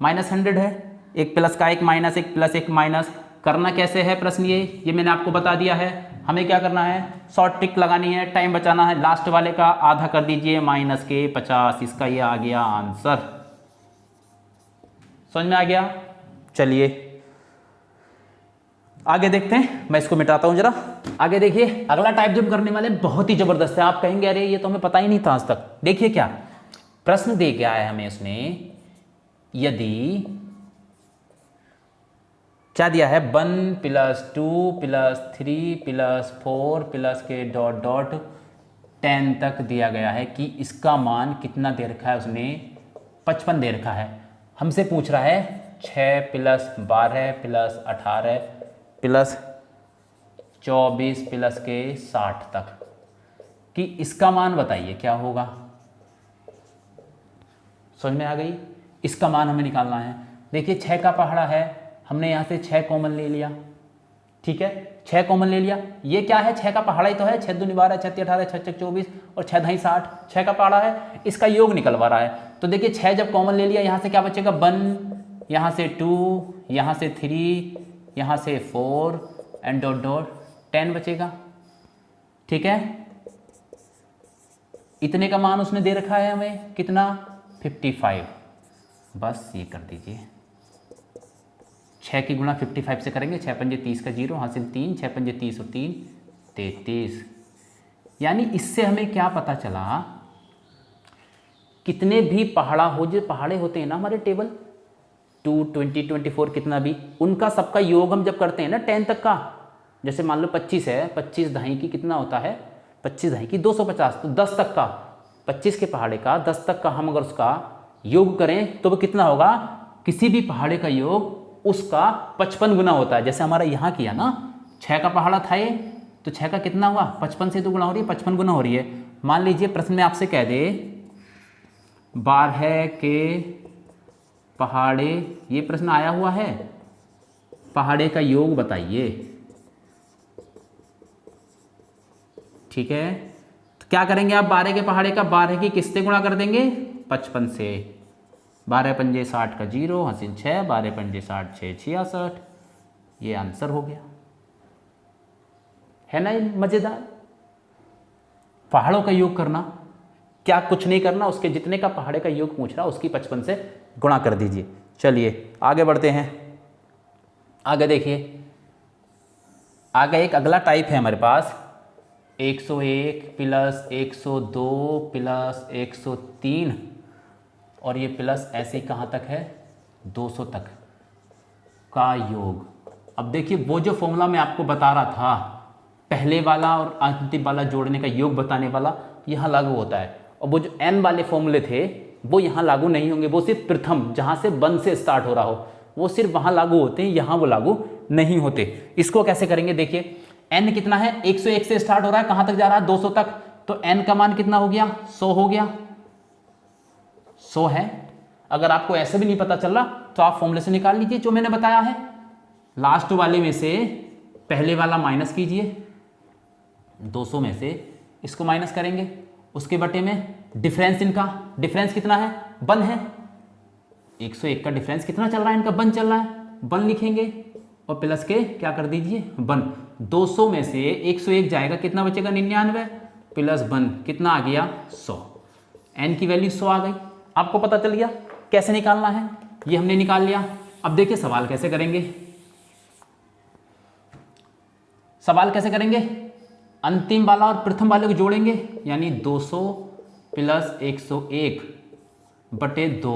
-100 है, एक प्लस का एक माइनस, एक प्लस एक माइनस। करना कैसे है प्रश्न, ये मैंने आपको बता दिया है। हमें क्या करना है, शॉर्ट ट्रिक लगानी है, टाइम बचाना है। लास्ट वाले का आधा कर दीजिए, माइनस के 50, इसका ये आ गया आंसर। समझ में आ गया। चलिए आगे देखते हैं, मैं इसको मिटाता हूं जरा। आगे देखिए अगला टाइप जब करने वाले बहुत ही जबरदस्त है। आप कहेंगे अरे ये तो हमें पता ही नहीं था आज तक। देखिए क्या प्रश्न दे के आया है हमें उसने, यदि क्या दिया है, 1 प्लस 2 प्लस 3 प्लस 4 प्लस के डॉट डॉट 10 तक दिया गया है कि इसका मान कितना दे रखा है उसने, 55 दे रखा है। हमसे पूछ रहा है 6 प्लस 12 प्लस 18 प्लस 24 प्लस के 60 तक कि इसका मान बताइए क्या होगा। समझ में आ गई। इसका मान हमें निकालना है। देखिए 6 का पहाड़ा है, हमने यहाँ से 6 कॉमन ले लिया, ठीक है, 6 कॉमन ले लिया। ये क्या है, 6 का पहाड़ा ही तो है, 6 दूनी 12, 6 तीन 18, 6 छक 24 और 6 ढाई 60, 6 का पहाड़ा है। इसका योग निकलवा रहा है। तो देखिए 6 जब कॉमन ले लिया, यहाँ से क्या बचेगा 1, यहाँ से 2, यहाँ से 3, यहाँ से 4 एंड डॉट डॉट 10 बचेगा, ठीक है। इतने का मान उसने दे रखा है हमें, कितना 55। बस ये कर दीजिए, 6 की गुणा 55 से करेंगे, 6 पंजे 30 का 0 हासिल 3, 6 पंजे 30 और 3 33। यानी इससे हमें क्या पता चला, कितने भी पहाड़ा हो, जो पहाड़े होते हैं ना हमारे टेबल 2, 20, 24 कितना भी, उनका सबका योग हम जब करते हैं ना 10 तक का, जैसे मान लो 25 है, 25 दहाई की कितना होता है, 25 दहाई की 250, तो 10 तक का, 25 के पहाड़े का 10 तक का हम अगर उसका योग करें तो वो कितना होगा, किसी भी पहाड़े का योग उसका 55 गुना होता है। जैसे हमारा यहाँ किया ना, 6 का पहाड़ा था ये, तो 6 का कितना हुआ, 55 से 2 गुना हो रही है, 55 गुना हो रही है। मान लीजिए प्रश्न में आपसे कह दे 12 के पहाड़े, ये प्रश्न आया हुआ है, पहाड़े का योग बताइए, ठीक है। तो क्या करेंगे आप, 12 के पहाड़े का 12 की किससे गुणा कर देंगे, 55 से। 12 पंजे 60 का 0 हासिल 6, 12 पंजे 60 6 66, ये आंसर हो गया। है ना ये मजेदार। पहाड़ों का योग करना, क्या कुछ नहीं करना, उसके जितने का पहाड़े का योग पूछ रहा उसकी 55 से गुणा कर दीजिए। चलिए आगे बढ़ते हैं। आगे देखिए, आगे एक अगला टाइप है हमारे पास, 101 प्लस 102 प्लस 103 और ये प्लस ऐसे ही कहाँ तक है, 200 तक का योग। अब देखिए वो जो फॉर्मूला मैं आपको बता रहा था, पहले वाला और अंतिम वाला जोड़ने का योग बताने वाला, यहाँ लागू होता है। और वो जो n वाले फॉर्मूले थे वो यहाँ लागू नहीं होंगे, वो सिर्फ प्रथम जहाँ से 1 से स्टार्ट हो रहा हो वो सिर्फ वहाँ लागू होते हैं, यहाँ वो लागू नहीं होते। इसको कैसे करेंगे, देखिए n कितना है, 101 से स्टार्ट हो रहा है, कहां तक जा रहा है, 200 तक, तो n का मान कितना हो गया, 100 हो गया, 100 है। अगर आपको ऐसे भी नहीं पता चल रहा तो आप फॉर्मूले से निकाल लीजिए जो मैंने बताया है, लास्ट वाले में से पहले वाला माइनस कीजिए, 200 में से इसको माइनस करेंगे, उसके बटे में डिफरेंस, इनका डिफरेंस कितना है, 1 है, 101 का डिफरेंस कितना चल रहा है इनका, 1 चल रहा है, 1 लिखेंगे और प्लस के क्या कर दीजिए 1, 200 में से 101 जाएगा, कितना बचेगा 99 प्लस 1 कितना आ गया 100, n की वैल्यू 100 आ गई। आपको पता चल गया कैसे निकालना है, ये हमने निकाल लिया। अब देखिए सवाल कैसे करेंगे, सवाल कैसे करेंगे, अंतिम वाला और प्रथम वाले को जोड़ेंगे, यानी 200 प्लस 101 बटे 2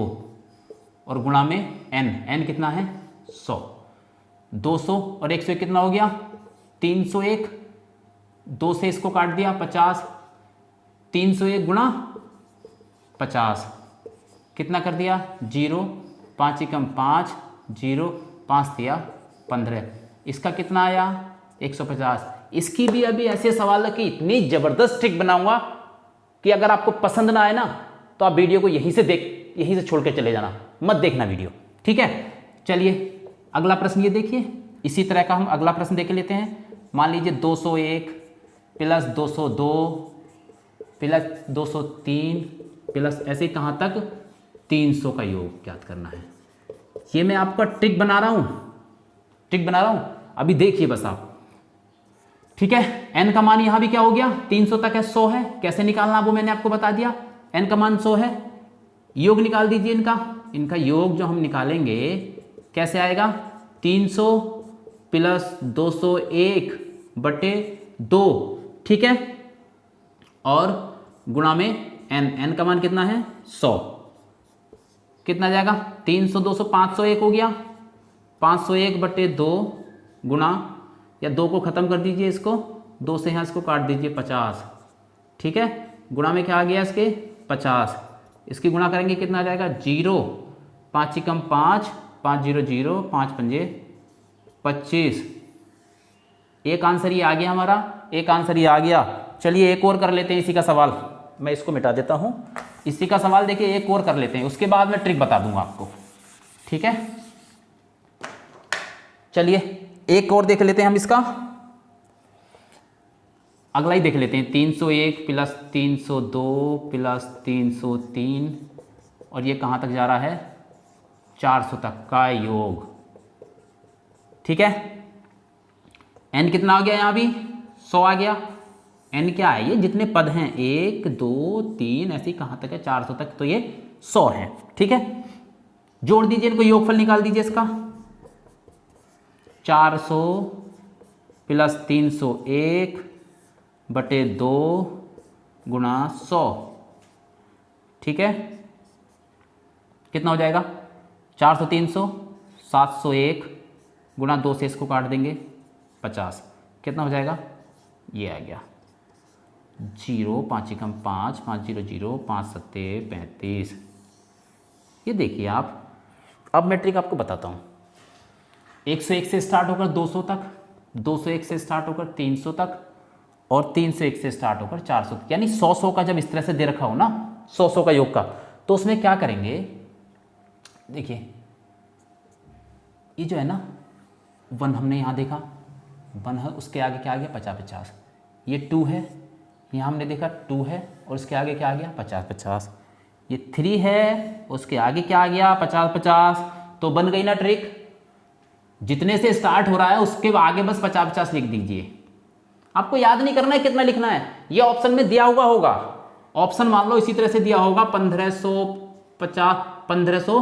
और गुणा में n कितना है 100, 200 और 101 कितना हो गया 301, 2 से इसको काट दिया 50, 301 गुणा 50 कितना कर दिया 0, 5 एकम 5, 0, 5 दिया 15, इसका कितना आया 150। इसकी भी अभी ऐसे सवाल है कि इतनी ज़बरदस्त ट्रिक बनाऊंगा कि अगर आपको पसंद ना आए ना तो आप वीडियो को यहीं से छोड़ के चले जाना, मत देखना वीडियो, ठीक है। चलिए अगला प्रश्न ये देखिए, इसी तरह का हम अगला प्रश्न देख लेते हैं। मान लीजिए 201 प्लस 202 प्लस 203 प्लस ऐसे कहाँ तक 300 का योग ज्ञात करना है। ये मैं आपका ट्रिक बना रहा हूँ, अभी देखिए बस आप, ठीक है। n का मान यहाँ भी क्या हो गया 300 तक है, 100 है, कैसे निकालना वो मैंने आपको बता दिया, n का मान 100 है, योग निकाल दीजिए इनका योग जो हम निकालेंगे कैसे आएगा 300 प्लस 201 बटे 2, ठीक है, और गुणा में n का मान कितना है 100, कितना जाएगा 300 200 501 हो गया, 501 बटे 2 गुणा, या 2 को ख़त्म कर दीजिए, इसको 2 से यहाँ इसको काट दीजिए 50, ठीक है, गुणा में क्या आ गया इसके 50, इसकी गुणा करेंगे कितना आ जाएगा 0, 5 एकम 5, 5 0 0, 5 पंजे 25, एक आंसर ये आ गया हमारा, एक आंसर ये आ गया। चलिए एक और कर लेते हैं इसी का सवाल, मैं इसको मिटा देता हूँ, इसी का सवाल देखिए एक और कर लेते हैं, उसके बाद मैं ट्रिक बता दूंगा आपको, ठीक है। चलिए एक और देख लेते हैं हम इसका, अगला ही देख लेते हैं 301 प्लस 302 प्लस 303 और ये कहाँ तक जा रहा है 400 तक का योग, ठीक है। n कितना आ गया यहाँ भी 100 आ गया, n क्या है ये जितने पद हैं 1 2 3 ऐसे कहाँ तक है 400 तक, तो ये 100 है, ठीक है। जोड़ दीजिए इनको, योगफल निकाल दीजिए इसका, 400 प्लस 301 बटे 2 गुणा 100, ठीक है, कितना हो जाएगा 400 300 701 गुणा 2 से इसको काट देंगे 50, कितना हो जाएगा ये आ गया 0, 5 एकम 5, 5 0 0, 5 सत्ते 35। ये देखिए आप, अब मैं ट्रिक आपको बताता हूँ, 101 से स्टार्ट होकर 200 तक, 201 से स्टार्ट होकर 300 तक और 301 से स्टार्ट होकर 400 तक, यानी 100 का जब इस तरह से दे रखा हो ना 100 का योग का, तो उसमें क्या करेंगे, देखिए ये जो है ना 1 हमने यहाँ देखा 1 है, उसके आगे क्या आ गया 50 50, ये 2 है, यहाँ हमने देखा 2 है और उसके आगे क्या आ गया 50 50, ये 3 है, उसके आगे क्या आ गया 50 50, तो बन गई ना ट्रिक, जितने से स्टार्ट हो रहा है उसके आगे बस 50 50 लिख दीजिए। आपको याद नहीं करना है कितना लिखना है, ये ऑप्शन में दिया हुआ होगा, ऑप्शन मान लो इसी तरह से दिया होगा 1550 1500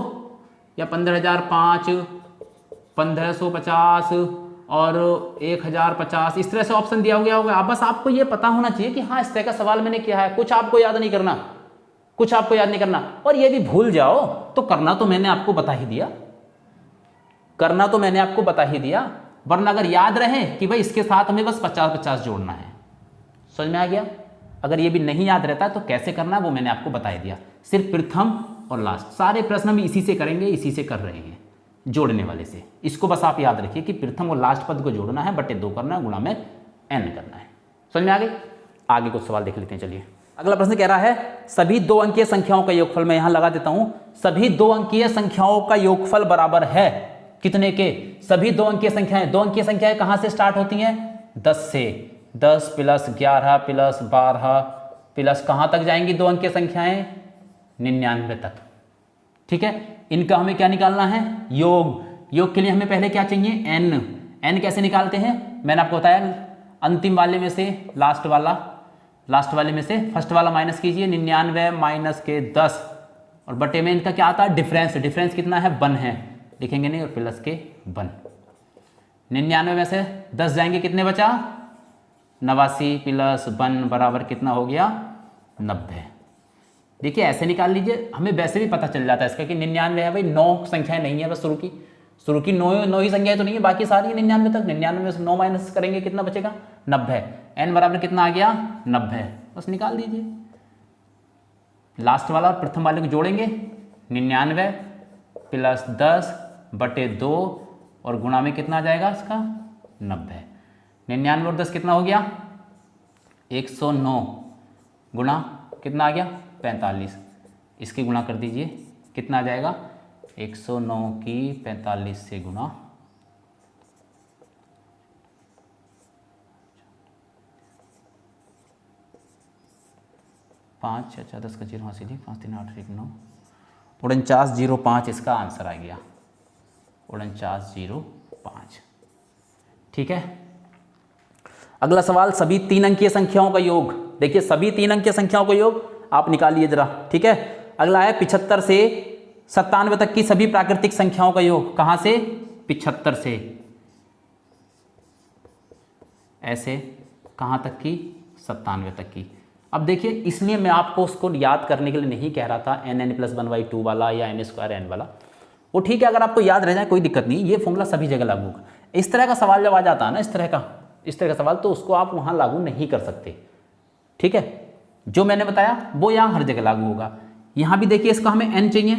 या 15005 1550 और 1050, इस तरह से ऑप्शन दिया गया होगा। बस आपको ये पता होना चाहिए कि हाँ इस तरह का सवाल मैंने किया है, कुछ आपको याद नहीं करना, कुछ आपको याद नहीं करना, और ये भी भूल जाओ तो करना तो मैंने आपको बता ही दिया, करना तो मैंने आपको बता ही दिया, वरना अगर याद रहे कि भाई इसके साथ हमें बस 50 50 जोड़ना है, समझ में आ गया। अगर ये भी नहीं याद रहता तो कैसे करना है वो मैंने आपको बता ही दिया, सिर्फ प्रथम और लास्ट, सारे प्रश्न हम इसी से करेंगे, इसी से कर रहे हैं जोड़ने वाले से। इसको बस आप याद रखिए कि प्रथम और लास्ट पद को जोड़ना है, बटे 2 करना है, गुणा में n करना है। समझ में आ गई? आगे कुछ सवाल देख लेते हैं। चलिए अगला प्रश्न कह रहा है सभी 2 अंकीय संख्याओं का योगफल, मैं यहां लगा देता हूं, सभी 2 अंकीय संख्याओं का योगफल बराबर है कितने के? सभी 2 अंकीय संख्याएं, 2 अंकीय संख्याएं कहां से स्टार्ट होती हैं? 10 से। 10 प्लस 11 प्लस 12 प्लस कहां तक जाएंगी 2 अंकीय संख्याएं? 99 तक। ठीक है, इनका हमें क्या निकालना है? योग। योग के लिए हमें पहले क्या चाहिए? n। n कैसे निकालते हैं? मैंने आपको बताया, अंतिम वाले में से लास्ट वाले में से फर्स्ट वाला माइनस कीजिए, 99 माइनस के 10 और बटे में इनका क्या आता है? डिफरेंस। डिफरेंस कितना है? 1 है, लिखेंगे नहीं, और प्लस के 1। 99 में से 10 जाएंगे, कितने बचा? 89 प्लस 1 बराबर कितना हो गया? 90। देखिए ऐसे निकाल लीजिए, हमें वैसे भी पता चल जाता है इसका कि 99 है भाई, 9 संख्याएं नहीं है बस, शुरू की 9 ही संख्याएं तो नहीं है, बाकी सारी 99 तक। 99 में से 9 माइनस करेंगे, कितना बचेगा? 90। n बराबर कितना आ गया? 90। बस निकाल दीजिए, लास्ट वाला और प्रथम वाले को जोड़ेंगे, 99 प्लस 10 बटे 2 और गुणा में कितना आ जाएगा इसका? 90। 99 और 10 कितना हो गया? 109 गुणा कितना आ गया? 45। इसकी गुणा कर दीजिए, कितना आ जाएगा? 109 की 45 से गुणा 5, अच्छा 10 का 0 हासिल, 5 3 8 1 9, 4905 इसका आंसर आ गया, 4905। ठीक है, अगला सवाल, सभी 3 अंकीय संख्याओं का योग। देखिए सभी 3 अंकीय संख्याओं का योग आप निकालिए जरा। ठीक है, अगला है 75 से 97 तक की सभी प्राकृतिक संख्याओं का योग। कहां से? 75 से ऐसे कहां तक की? 97 तक की। अब देखिए, इसलिए मैं आपको उसको याद करने के लिए नहीं कह रहा था n+1/2 वाला या n² वाला, वो ठीक है, अगर आपको याद रह जाए कोई दिक्कत नहीं, ये फॉर्मूला सभी जगह लागू होगा। इस तरह का सवाल जब आ जाता है ना, इस तरह का सवाल, तो उसको आप वहां लागू नहीं कर सकते। ठीक है, जो मैंने बताया वो यहाँ हर जगह लागू होगा। यहाँ भी देखिए, इसका हमें n चाहिए,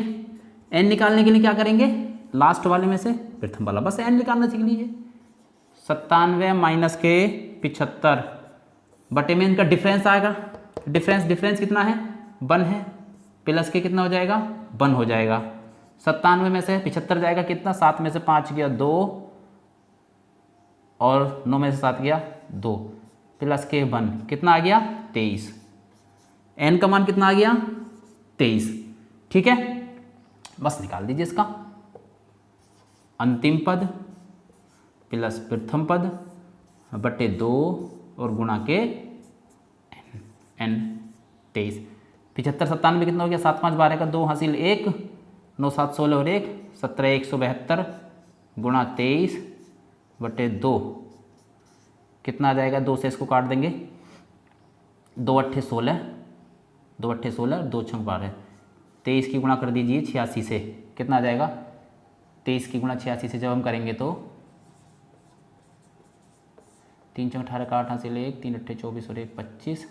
n निकालने के लिए क्या करेंगे? लास्ट वाले में से प्रथम वाला, बस n निकालना सीख लीजिए। 97 माइनस के 75 बटे में इनका डिफरेंस आएगा। डिफरेंस कितना है? 1 है, प्लस के कितना हो जाएगा? 1 हो जाएगा। 97 में से 75 जाएगा कितना? 7 में से 5 गया 2 और 9 में से 7 गया 2, प्लस के 1 कितना आ गया? 23। n का मान कितना आ गया? 23। ठीक है, बस निकाल दीजिए इसका अंतिम पद प्लस प्रथम पद बटे 2 और गुणा के n 23। 75 97 कितना हो गया? 7 5 12 का 2 हासिल 1, 9 7 16 और 1 17 172 गुणा 23 बटे 2 कितना आ जाएगा? 2 से इसको काट देंगे, 2 8 16, 2 8 16, 2 6 12, 23 की गुणा कर दीजिए 86 से, कितना आ जाएगा? 23 की गुणा 86 से जब हम करेंगे तो 3 6 18 का 8 हासिल 1, 3 8 24 और 1 25,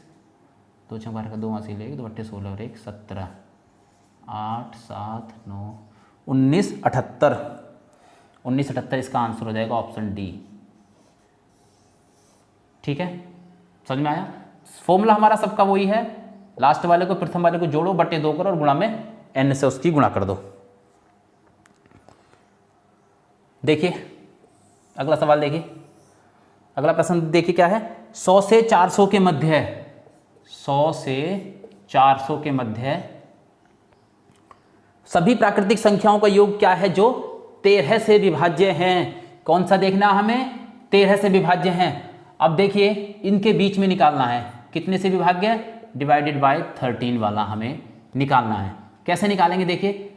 2 6 12 का 2 हासिल 1, 2 8 16 और 1 17, 8 7 9 19 78। 19 78 इसका आंसर हो जाएगा ऑप्शन डी। ठीक है, समझ में आया? फॉर्मूला हमारा सबका वही है, लास्ट वाले को प्रथम वाले को जोड़ो, बटे 2 करो और गुणा में n से उसकी गुणा कर दो। देखिए अगला सवाल, देखिए अगला प्रश्न देखिए क्या है। 100 से 400 के मध्य है, 100 से 400 के मध्य है सभी प्राकृतिक संख्याओं का योग क्या है जो 13 से विभाज्य हैं? कौन सा देखना हमें? 13 से विभाज्य हैं। अब देखिए इनके बीच में निकालना है, कितने से विभाज्य? डिवाइडेड बाय 13 वाला हमें निकालना है। कैसे निकालेंगे? देखिए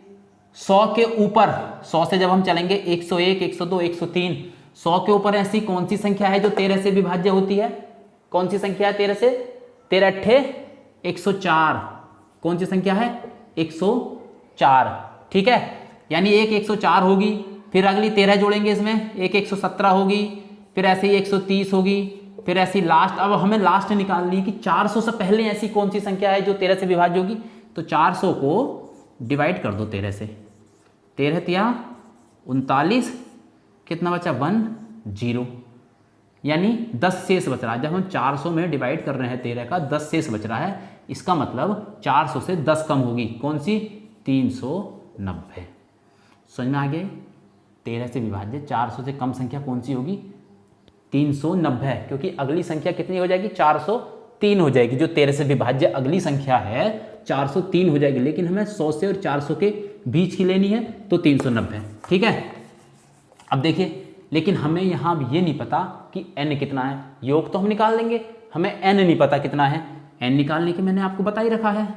100 के ऊपर, 100 से जब हम चलेंगे 101 102 103, 100 के ऊपर ऐसी कौन सी संख्या है जो 13 से विभाज्य होती है? कौन सी संख्या है 13 से? 13 अट्ठे 104। कौन सी संख्या है? 104। ठीक है, यानी एक 104 होगी, फिर अगली 13 जोड़ेंगे इसमें, एक 117 होगी, फिर ऐसे ही 130 होगी, फिर ऐसी लास्ट। अब हमें लास्ट निकालनी है कि 400 से पहले ऐसी कौन सी संख्या है जो 13 से विभाज्य होगी। तो 400 को डिवाइड कर दो 13 से, 13 तिया 39, कितना बचा? 1 0। यानी 10 शेष बच रहा है। जब हम 400 में डिवाइड कर रहे हैं 13 का 10 शेष बच रहा है, इसका मतलब 400 से 10 कम होगी। कौन सी? 390। समझ में आ गया? 13 से विभाज्य 400 से कम संख्या कौन सी होगी? 390, क्योंकि अगली संख्या कितनी हो जाएगी? 403 हो जाएगी। जो 13 से विभाज्य अगली संख्या है 403 हो जाएगी, लेकिन हमें 100 से और 400 के बीच की लेनी है तो 390। ठीक है, अब देखिए, लेकिन हमें यहाँ ये नहीं पता कि n कितना है। योग तो हम निकाल लेंगे, हमें n नहीं पता कितना है। n निकालने के मैंने आपको बता ही रखा है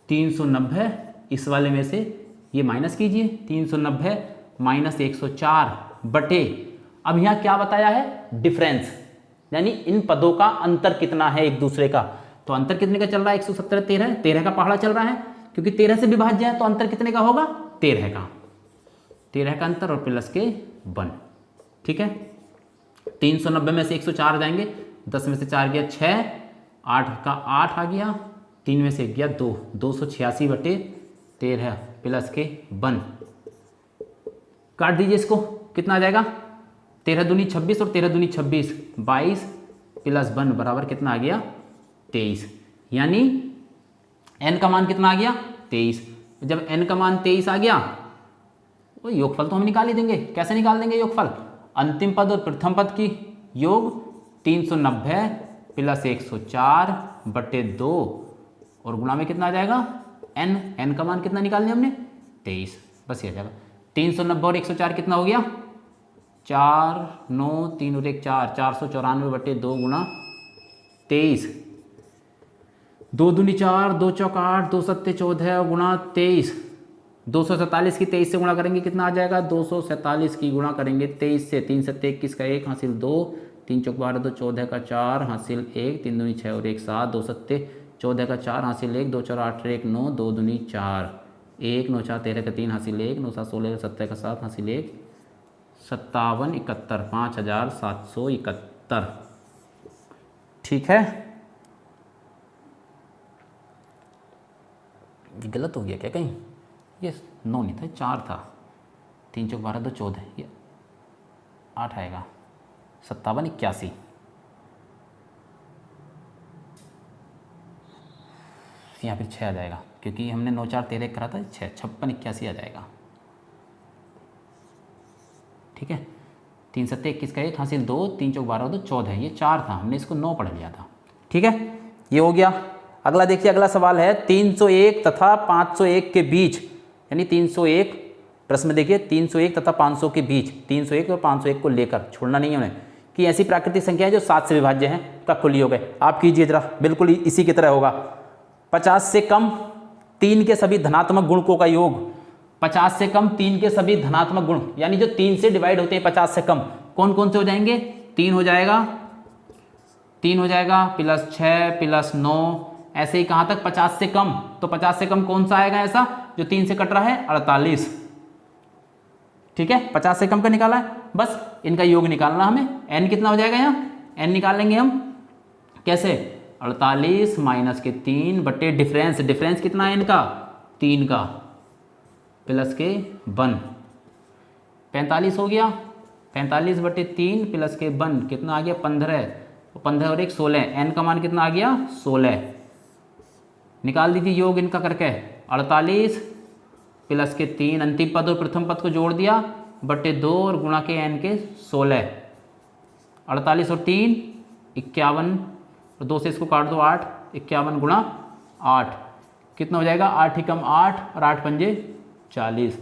390। इस वाले में से ये माइनस कीजिए, 390 माइनस 104 बटे, अब यहाँ क्या बताया है? डिफरेंस, यानी इन पदों का अंतर कितना है एक दूसरे का। तो अंतर कितने का चल रहा है? 170 13 का पहाड़ा चल रहा है, क्योंकि 13 से विभाज्य है तो अंतर कितने का होगा? 13 का अंतर और प्लस के 1। ठीक है, 390 में से 104 जाएंगे, 10 में से 4 गया 6, 8 का 8 आ गया, 3 में से गया 2, 286 बटे 13 प्लस के 1। काट दीजिए इसको, कितना आ जाएगा? 13 दूनी 26 और 13 दूनी 26, 22 प्लस 1 बराबर कितना आ गया? 23। यानी n का मान कितना आ गया? 23। जब n का मान 23 आ गया, वो योगफल तो हम निकाल ही देंगे। कैसे निकाल देंगे योगफल? अंतिम पद और प्रथम पद की योग 390 प्लस 104 बटे 2 और गुणा में कितना आ जाएगा? n का मान कितना निकालने हमने? 23। बस ये आ जाएगा। 390 और 104 कितना हो गया? 4 9 3 और 1 4, 494 बटे 2 गुणा 23। 2 दूनी 4, 2 चौक 8, 2 सत्ते 14 गुणा 23। 247 की 23 से गुणा करेंगे कितना आ जाएगा? 247 की गुणा करेंगे 23 से, 3 सत्ते 21 का 1 हासिल 2, 3 चौक 12 2 14 का 4 हासिल 1, 3 दूनी 6 और 1 7, 2 सत्ते 14 का 4 हासिल 1, 2 4 8 1 9, 2 दूनी 4, 1 9 4 13 का 3 हासिल 1, 9 7 16 17 का 7 हासिल 1, 57 71, 5771। ठीक है, ये गलत हो गया क्या कहीं? ये 9 नहीं था, 4 था। 3 चौक 12 2 14, ये 8 आएगा। 57 81, यहाँ फिर 6 आ जाएगा, क्योंकि हमने 9 4 13 करा था। 6 56 81 आ जाएगा। ठीक है, 3 सत्ते 21 का 1 हासिल 2, 3 चौक 12 2 14, ये 4 था, हमने इसको 9 पढ़ लिया था। ठीक है, ये हो गया। अगला देखिए, अगला सवाल है 301 तथा 501 के बीच, यानी 301 प्रश्न में देखिए 301 तथा 500 के बीच, 301 और 501 को लेकर छोड़ना नहीं है उन्हें, कि ऐसी प्राकृतिक संख्या है जो 7 से विभाज्य हैं, का कुल योग है। आप कीजिए जरा, बिल्कुल इसी की तरह होगा। 50 से कम 3 के सभी धनात्मक गुणकों का योग, 50 से कम 3 के सभी धनात्मक गुण, यानी जो 3 से डिवाइड होते हैं 50 से कम, कौन कौन से हो जाएंगे? 3 हो जाएगा, 3 हो जाएगा, प्लस 6 प्लस 9, ऐसे ही कहाँ तक? 50 से कम। तो 50 से कम कौन सा आएगा ऐसा जो 3 से कट रहा है? 48। ठीक है, 50 से कम का निकाला है, बस इनका योग निकालना हमें। n कितना हो जाएगा? यहाँ n निकालेंगे हम कैसे? 48 माइनस के 3 बटे डिफरेंस, डिफरेंस कितना है इनका? 3 का, प्लस के 1, 45 हो गया। 45 बटे 3 प्लस के 1 कितना आ गया? 15, 15 और 1 16, n का मान कितना आ गया? 16। निकाल दीजिए योग इनका करके, 48 प्लस के 3, अंतिम पद और प्रथम पद को जोड़ दिया, बटे 2 और गुणा के n के 16। 48 और 3 51, और 2 से इसको काट दो 8, 51 गुणा 8 कितना हो जाएगा? 8 ही कम 8 और 8 पंजे 40,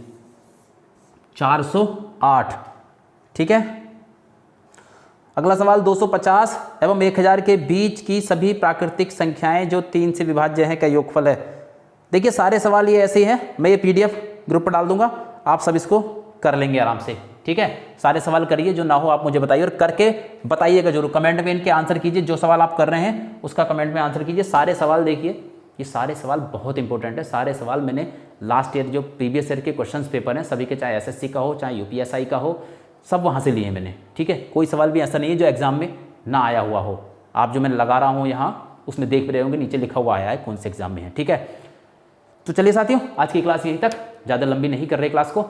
408। ठीक है, अगला सवाल 250 एवं 1000 के बीच की सभी प्राकृतिक संख्याएं जो 3 से विभाज्य हैं का योगफल है। देखिए सारे सवाल ये ऐसे ही हैं, मैं ये PDF ग्रुप पर डाल दूंगा, आप सब इसको कर लेंगे आराम से। ठीक है, सारे सवाल करिए, जो ना हो आप मुझे बताइए, और करके बताइएगा जरूर, कमेंट में इनके आंसर कीजिए। जो सवाल आप कर रहे हैं उसका कमेंट में आंसर कीजिए। सारे सवाल देखिए, ये सारे सवाल बहुत इंपॉर्टेंट है। सारे सवाल मैंने लास्ट ईयर जो प्रीवियस ईयर के क्वेश्चन पेपर हैं सभी के, चाहे SSC का हो चाहे UPSI का हो, सब वहाँ से लिए मैंने। ठीक है, कोई सवाल भी ऐसा नहीं है जो एग्जाम में ना आया हुआ हो। आप जो मैं लगा रहा हूँ यहाँ उसमें देख रहे होंगे, नीचे लिखा हुआ आया है कौन से एग्जाम में है। ठीक है, तो चलिए साथियों, आज की क्लास यहीं तक, ज़्यादा लंबी नहीं कर रहे क्लास को।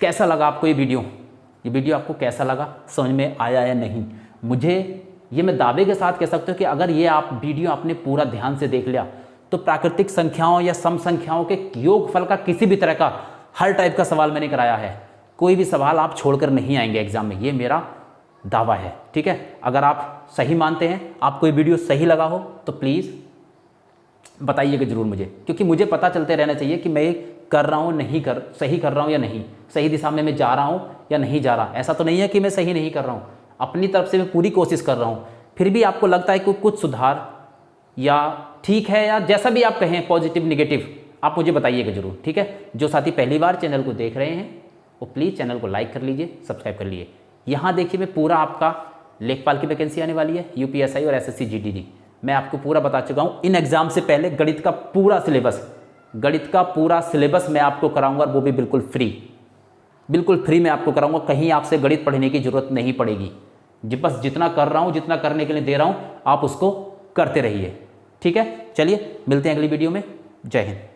कैसा लगा आपको ये वीडियो आपको कैसा लगा, समझ में आया या नहीं, मुझे ये मैं दावे के साथ कह सकता हूँ कि अगर ये आप वीडियो आपने पूरा ध्यान से देख लिया तो प्राकृतिक संख्याओं या सम संख्याओं के योगफल का किसी भी तरह का हर टाइप का सवाल मैंने कराया है, कोई भी सवाल आप छोड़कर नहीं आएंगे एग्जाम में, ये मेरा दावा है। ठीक है, अगर आप सही मानते हैं, आपको ये वीडियो सही लगा हो तो प्लीज़ बताइएगा ज़रूर मुझे, क्योंकि मुझे पता चलते रहना चाहिए कि मैं कर रहा हूँ सही कर रहा हूँ या नहीं, सही दिशा में मैं जा रहा हूँ या नहीं जा रहा। ऐसा तो नहीं है कि मैं सही नहीं कर रहा हूँ, अपनी तरफ से मैं पूरी कोशिश कर रहा हूँ। फिर भी आपको लगता है कि कुछ सुधार या ठीक है या जैसा भी आप कहें, पॉजिटिव निगेटिव, आप मुझे बताइएगा ज़रूर। ठीक है, जो साथी पहली बार चैनल को देख रहे हैं वो प्लीज़ चैनल को लाइक कर लीजिए, सब्सक्राइब कर लीजिए। यहाँ देखिए मैं पूरा आपका लेखपाल की वैकेंसी आने वाली है, यूपीएसआई और एसएससी जीडीडी, मैं आपको पूरा बता चुका हूँ। इन एग्ज़ाम से पहले गणित का पूरा सिलेबस मैं आपको कराऊंगा, और वो भी बिल्कुल फ्री में आपको कराऊंगा। कहीं आपसे गणित पढ़ने की ज़रूरत नहीं पड़ेगी। बस जितना कर रहा हूँ, जितना करने के लिए दे रहा हूँ, आप उसको करते रहिए। ठीक है, चलिए मिलते हैं अगली वीडियो में। जय हिंद।